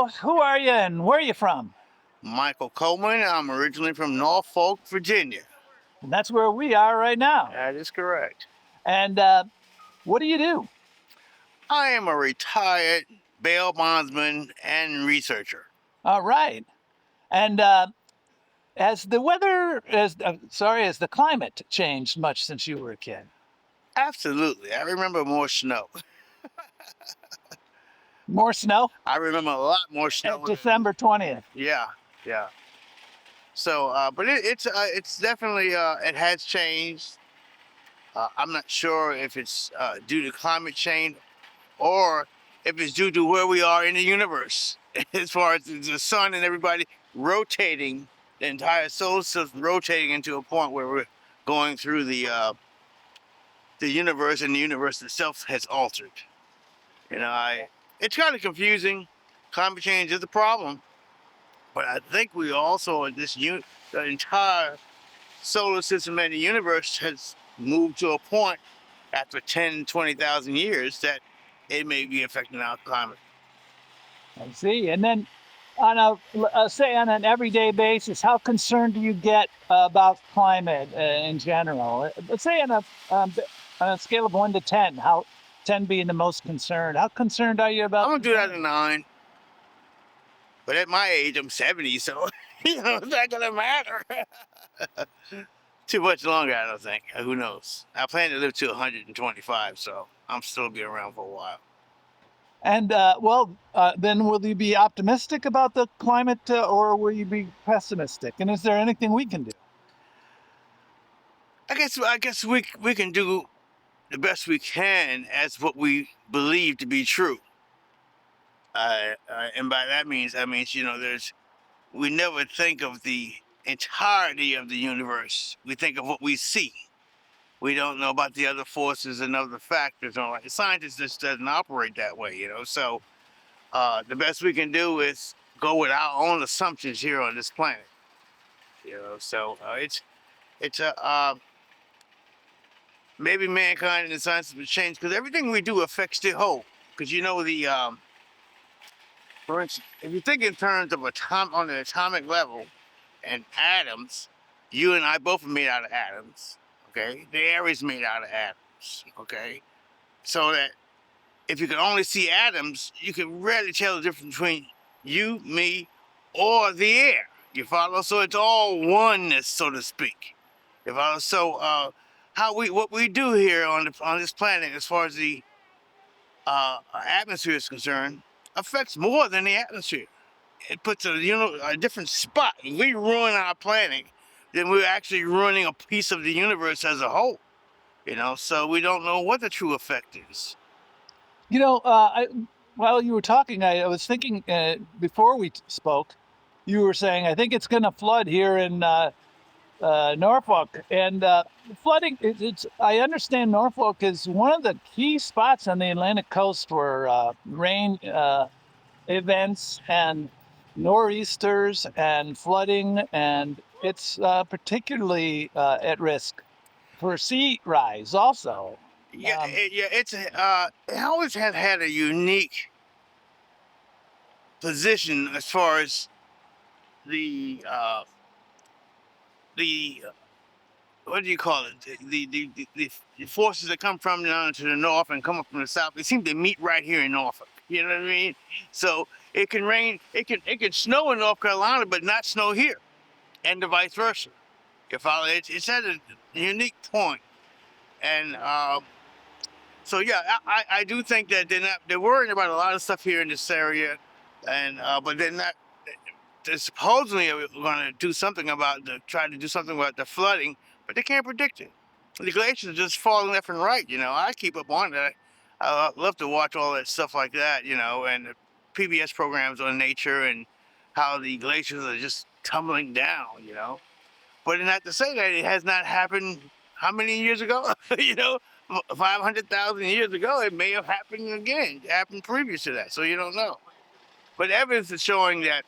So, who are you and where are you from? Michael Coleman. I'm originally from Norfolk, Virginia. And that's where we are right now. That is correct. And what do you do? I am a retired bail bondsman and researcher. All right. And has the weather, has the climate changed much since you were a kid? Absolutely. I remember more snow. More snow I remember a lot more snow. at December 20th. Yeah, yeah. So, but it's definitely it has changed. I'm not sure if it's due to climate change or if it's due to where we are in the universe, as far as the sun and everybody rotating, the entire solar system rotating into a point where we're going through the universe, and the universe itself has altered. It's kind of confusing. Climate change is a problem, but I think we also the entire solar system and the universe has moved to a point after 10, 20,000 years that it may be affecting our climate. I see. And then on say on an everyday basis, how concerned do you get about climate in general? Let's say on a scale of 1 to 10, how 10 being the most concerned, how concerned are you about? I'm gonna do that in 9. But at my age, I'm 70, so it's not gonna matter. Too much longer, I don't think. Who knows? I plan to live to 125, so I'm still be around for a while. And then will you be optimistic about the climate, or will you be pessimistic? And is there anything we can do? I guess we can do the best we can as what we believe to be true. And by that means, we never think of the entirety of the universe. We think of what we see. We don't know about the other forces and other factors. The scientist just doesn't operate that way, So the best we can do is go with our own assumptions here on this planet. So it's a maybe mankind and the science will change because everything we do affects the whole. Because for instance, if you think in terms of on the atomic level and atoms, you and I both are made out of atoms. Okay, the air is made out of atoms. Okay, so that if you can only see atoms, you can rarely tell the difference between you, me, or the air. You follow? So it's all oneness, so to speak. You follow? So what we do here on this planet, as far as the atmosphere is concerned, affects more than the atmosphere. It puts a different spot. If we ruin our planet, then we're actually ruining a piece of the universe as a whole. So we don't know what the true effect is. While you were talking, I was thinking before we spoke, you were saying, I think it's going to flood here in Norfolk. And flooding, I understand Norfolk is one of the key spots on the Atlantic coast for rain events and nor'easters and flooding, and it's particularly at risk for sea rise also. Yeah, it always has had a unique position as far as the what do you call it? The forces that come from down to the north and come up from the south. They seem to meet right here in Norfolk. You know what I mean? So it can rain, it can snow in North Carolina, but not snow here, and the vice versa. You follow? It's at a unique point, and so yeah, I do think that they're worrying about a lot of stuff here in this area, and but they're not. They're supposedly going to do something try to do something about the flooding, but they can't predict it. The glaciers are just falling left and right. I keep up on that. I love to watch all that stuff like that. And the PBS programs on nature and how the glaciers are just tumbling down. But not to say that it has not happened. How many years ago? 500,000 years ago, it may have happened again. It happened previous to that, so you don't know. But evidence is showing that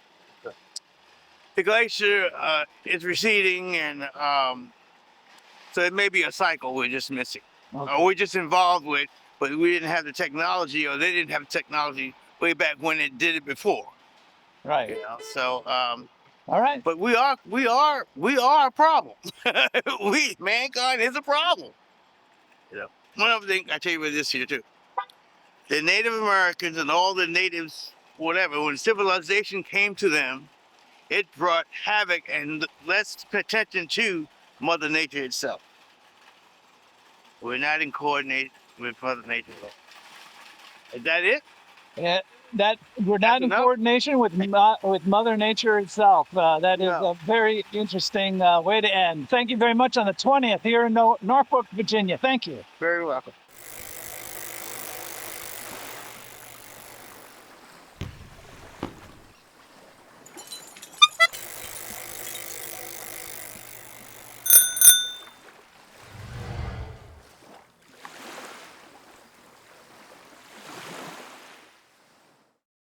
the glacier is receding, and so it may be a cycle we're just missing. Okay. Or we're just involved with, but we didn't have the technology, or they didn't have the technology way back when it did it before. Right. You know, so All right. but we are a problem. Mankind is a problem. You know, one other thing I tell you about this here too. The Native Americans and all the natives, whatever, when civilization came to them, it brought havoc and less attention to Mother Nature itself. We're not in coordination with Mother Nature. Is that it? That we're not in coordination with Mother Nature itself. That is a very interesting way to end. Thank you very much on the 20th here in Norfolk, Virginia. Thank you. Very welcome.